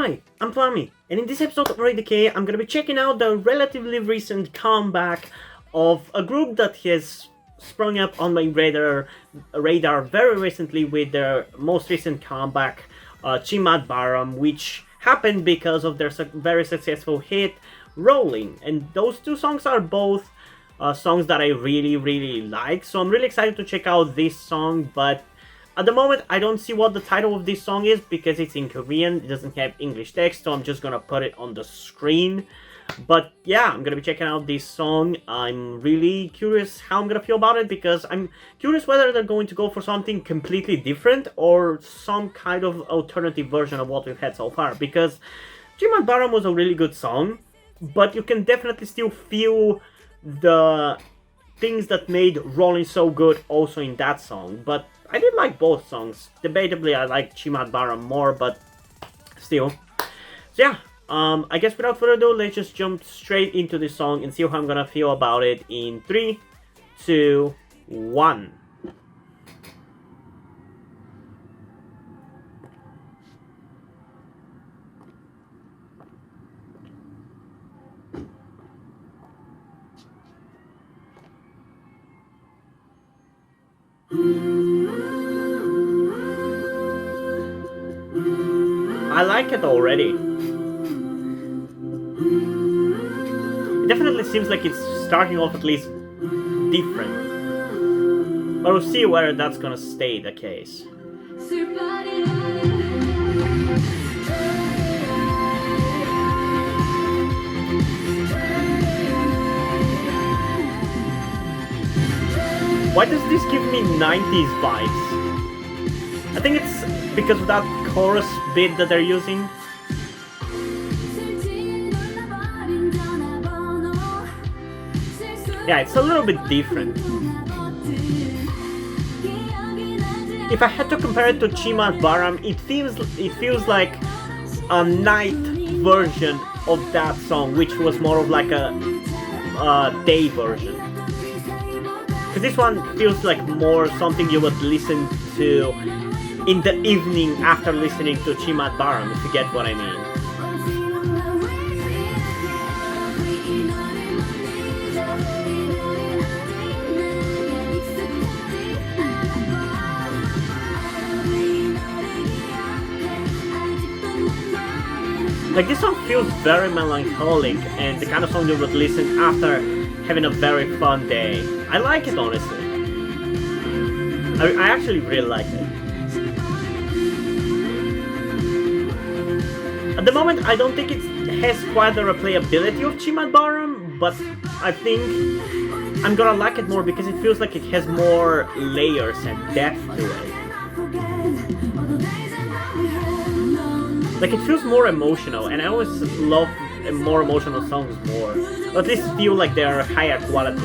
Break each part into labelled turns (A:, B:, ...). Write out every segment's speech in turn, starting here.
A: Hi, I'm Plummy, and in this episode of Radio Decay, I'm gonna be checking out the relatively recent comeback of a group that has sprung up on my radar very recently with their most recent comeback, Chimad Baram, which happened because of their very successful hit, Rolling. And those two songs are both songs that I really like, so I'm really excited to check out this song, but at the moment, I don't see what the title of this song is because it's in Korean, it doesn't have English text, so I'm just gonna put it on the screen. But yeah, I'm gonna be checking out this song. I'm really curious how I'm gonna feel about it because I'm curious whether they're going to go for something completely different or some kind of alternative version of what we've had so far. Because Jiman Baram was a really good song, but you can definitely still feel the things that made Rolling so good also in that song. But I did like both songs. Debatably, I like Chimad Baram more, but still. So yeah, I guess without further ado, let's just jump straight into this song and see how I'm gonna feel about it in 3, 2, 1. I like it already. It definitely seems like it's starting off at least different. But we'll see whether that's gonna stay the case. Why does this give me 90s vibes? I think it's because of that chorus bit that they're using. Yeah, it's a little bit different. If I had to compare it to Chimad Baram, it feels like a night version of that song, which was more of like a day version. Because this one feels like more something you would listen to in the evening after listening to Chimad Baram, if you get what I mean. Like, this song feels very melancholic and the kind of song you would listen after having a very fun day. I like it, honestly. I actually really like it. At the moment, I don't think it has quite the replayability of Chimad Baram, but I think I'm gonna like it more because it feels like it has more layers and depth to it. Like, it feels more emotional, and I always love more emotional songs more. Or at least feel like they're higher quality.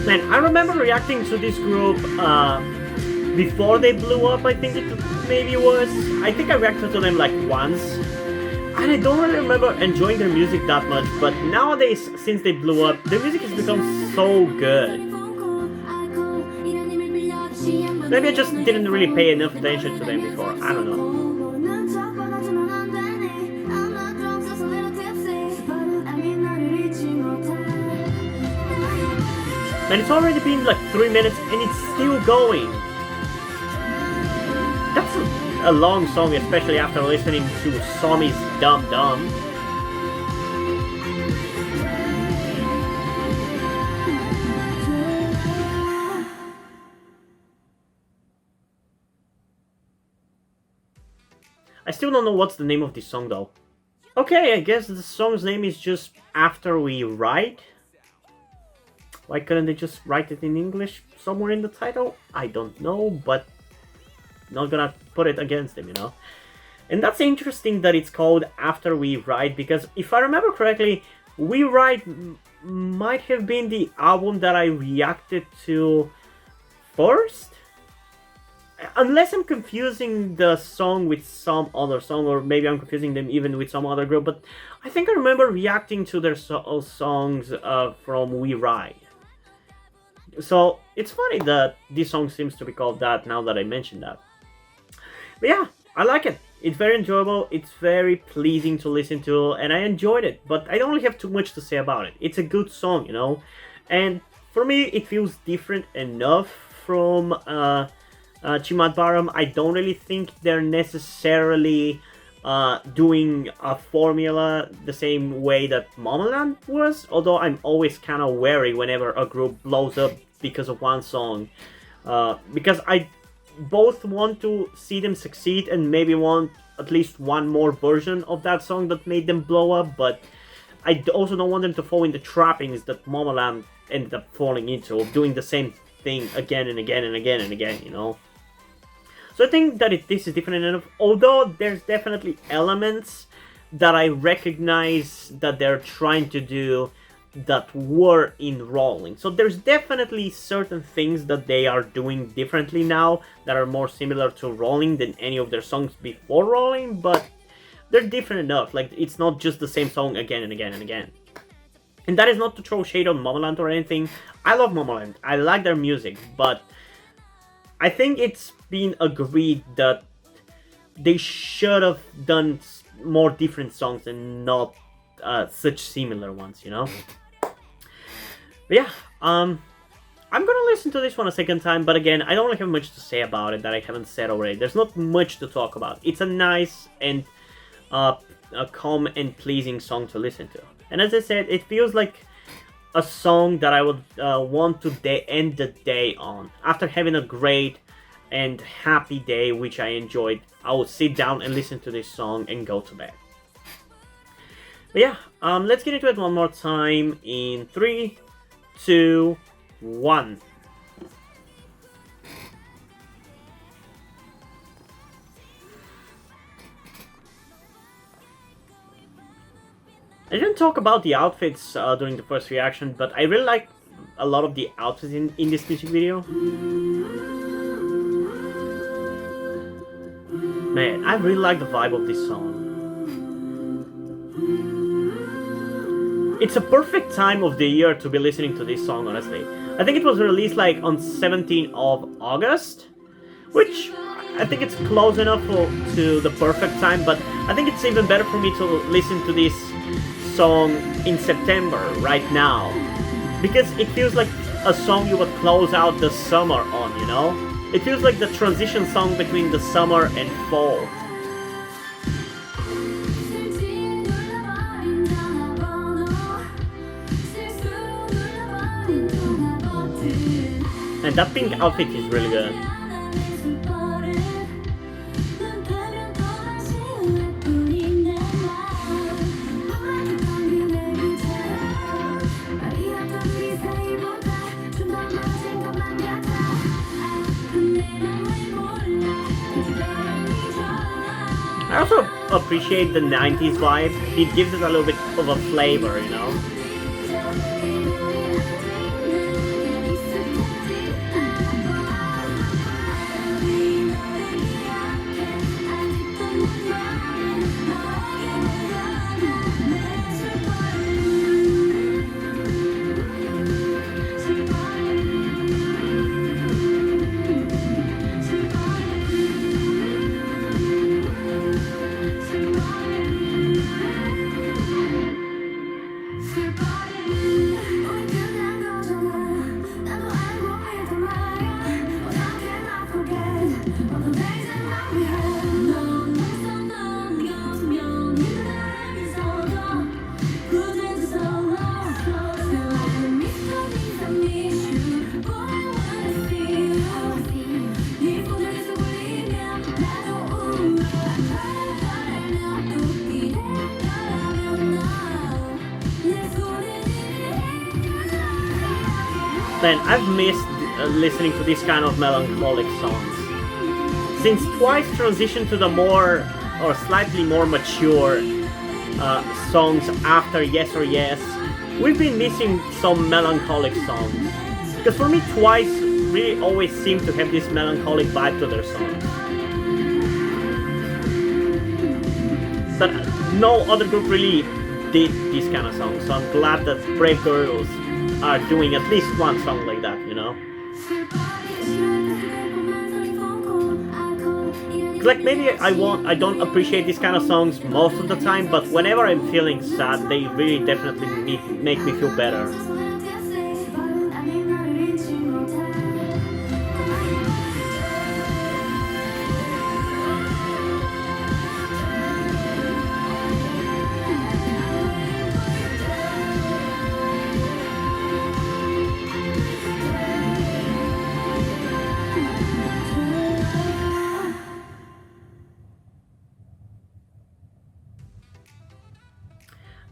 A: Man, I remember reacting to this group before they blew up, I think it maybe was. I think I reacted to them like once. And I don't really remember enjoying their music that much, but nowadays, since they blew up, their music has become so good. Maybe I just didn't really pay enough attention to them before, I don't know. And it's already been like 3 minutes and it's still going. That's a long song, especially after listening to Somi's Dum Dum. I still don't know what's the name of this song though. Okay, I guess the song's name is just After We Ride. Why couldn't they just write it in English somewhere in the title? I don't know, but not gonna put it against them, you know. And that's interesting that it's called After We Ride, because if I remember correctly, We Ride might have been the album that I reacted to first. Unless I'm confusing the song with some other song, or maybe I'm confusing them even with some other group, but I think I remember reacting to their songs from We Ride. So it's funny that this song seems to be called that now that I mentioned that. But yeah, I like it. It's very enjoyable, it's very pleasing to listen to, and I enjoyed it, but I don't really have too much to say about it. It's a good song, you know? And for me, it feels different enough from Chimad Baram. I don't really think they're necessarily doing a formula the same way that Momoland was, although I'm always kind of wary whenever a group blows up because of one song, because I both want to see them succeed and maybe want at least one more version of that song that made them blow up, but I also don't want them to fall in the trappings that Momoland ended up falling into, of doing the same thing again and again and again and again, you know? So I think that this is different enough, although there's definitely elements that I recognize that they're trying to do that were in Rolling. So there's definitely certain things that they are doing differently now that are more similar to Rolling than any of their songs before Rolling, but they're different enough. Like, it's not just the same song again and again and again. And that is not to throw shade on Momoland or anything. I love Momoland. I like their music, but I think it's been agreed that they should have done more different songs and not such similar ones, you know? But yeah, I'm gonna listen to this one a second time, but again, I don't really have much to say about it that I haven't said already. There's not much to talk about. It's a nice and a calm and pleasing song to listen to. And as I said, it feels like a song that I would want to end the day on. After having a great and happy day, which I enjoyed, I would sit down and listen to this song and go to bed. But yeah, let's get into it one more time in 3, 2, 1. I didn't talk about the outfits during the first reaction, but I really like a lot of the outfits in this music video. Man, I really like the vibe of this song. It's a perfect time of the year to be listening to this song, honestly. I think it was released like on 17th of August, which I think it's close enough to the perfect time, but I think it's even better for me to listen to this song in September, right now, because it feels like a song you would close out the summer on, you know? It feels like the transition song between the summer and fall. And that pink outfit is really good. I also appreciate the 90s vibe. It gives it a little bit of a flavor, you know? Man, I've missed listening to this kind of melancholic songs. Since Twice transitioned to the more or slightly more mature songs after Yes or Yes, we've been missing some melancholic songs. Because for me, Twice really always seem to have this melancholic vibe to their songs. But no other group really did this kind of song, so I'm glad that Brave Girls are doing at least one song like that, you know? Like maybe I don't appreciate these kind of songs most of the time, but whenever I'm feeling sad, they really definitely make me feel better.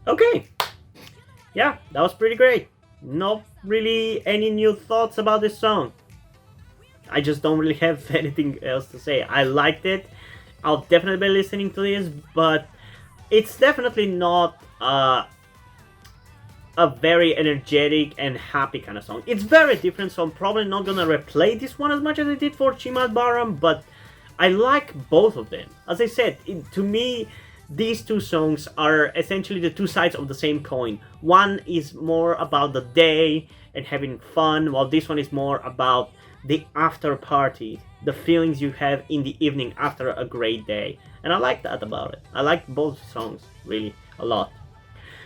A: Okay, yeah, that was pretty great. Not really any new thoughts about this song. I just don't really have anything else to say. I liked it. I'll definitely be listening to this, but it's definitely not a very energetic and happy kind of song. It's very different, so I'm probably not gonna replay this one as much as I did for Chimad Baram, but I like both of them. As I said, to me, these two songs are essentially the two sides of the same coin. One is more about the day and having fun, while this one is more about the after party, the feelings you have in the evening after a great day. And I like that about it. I like both songs really a lot.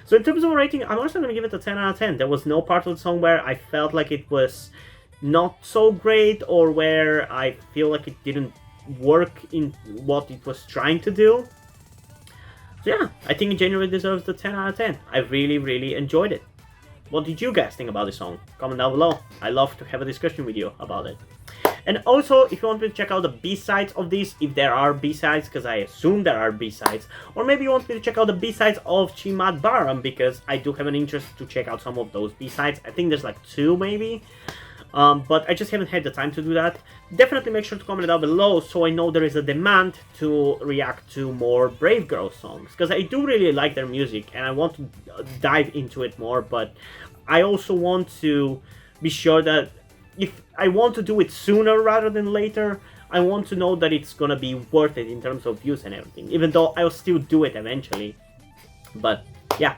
A: So in terms of rating, I'm also going to give it a 10 out of 10. There was no part of the song where I felt like it was not so great or where I feel like it didn't work in what it was trying to do. So yeah, I think it genuinely deserves the 10 out of 10. I really, really enjoyed it. What did you guys think about this song? Comment down below. I love to have a discussion with you about it. And also, if you want me to check out the B-sides of this, if there are B-sides, because I assume there are B-sides, or maybe you want me to check out the B-sides of Chimad Baram, because I do have an interest to check out some of those B-sides. I think there's like 2 maybe. But I just haven't had the time to do that. Definitely make sure to comment down below so I know there is a demand to react to more Brave Girls songs. Because I do really like their music and I want to dive into it more, but I also want to be sure that if I want to do it sooner rather than later, I want to know that it's gonna be worth it in terms of views and everything. Even though I'll still do it eventually. But yeah.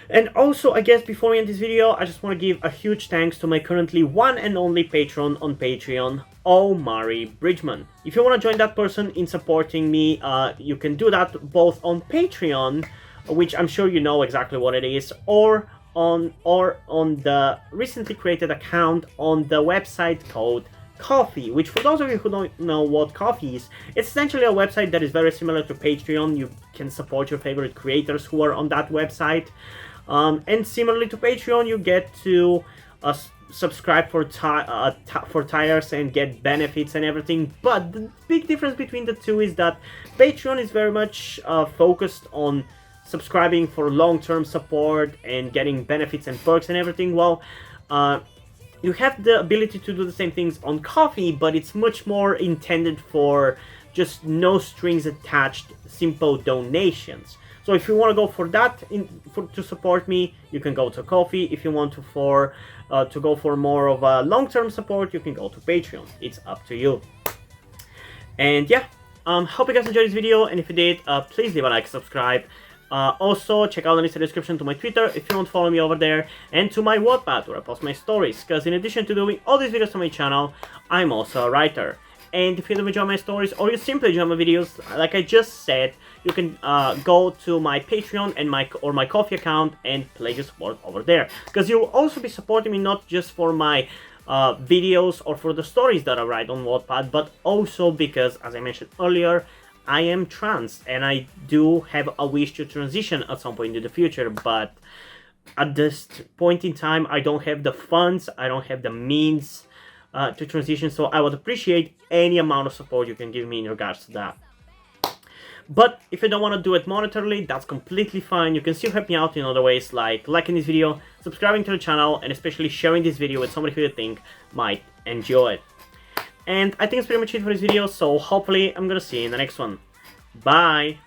A: And also, I guess before we end this video, I just want to give a huge thanks to my currently one and only patron on Patreon, Omari Bridgman. If you want to join that person in supporting me, you can do that both on Patreon, which I'm sure you know exactly what it is, or on the recently created account on the website called Ko-fi, which for those of you who don't know what Ko-fi is, it's essentially a website that is very similar to Patreon. You can support your favorite creators who are on that website. And similarly to Patreon, you get to subscribe for tiers and get benefits and everything. But the big difference between the two is that Patreon is very much focused on subscribing for long-term support and getting benefits and perks and everything. Well, you have the ability to do the same things on Ko-fi, but it's much more intended for just no strings attached, simple donations. So if you want to go for that to support me, you can go to Ko-fi. If you want to go for more of a long-term support, you can go to Patreon. It's up to you. And yeah, hope you guys enjoyed this video, and if you did, please leave a like, subscribe. Also, check out the link in the description to my Twitter if you want to follow me over there, and to my Wattpad where I post my stories, because in addition to doing all these videos on my channel, I'm also a writer. And if you don't enjoy my stories, or you simply enjoy my videos, like I just said, you can go to my Patreon and my Ko-fi account and pledge your support over there. Because you'll also be supporting me not just for my videos or for the stories that I write on Wattpad, but also because, as I mentioned earlier, I am trans and I do have a wish to transition at some point in the future, but at this point in time, I don't have the funds, I don't have the means to transition, so I would appreciate any amount of support you can give me in regards to that. But if you don't want to do it monetarily, that's completely fine. You can still help me out in other ways, like liking this video, subscribing to the channel, and especially sharing this video with somebody who you think might enjoy it. And I think it's pretty much it for this video, so hopefully I'm gonna see you in the next one. Bye!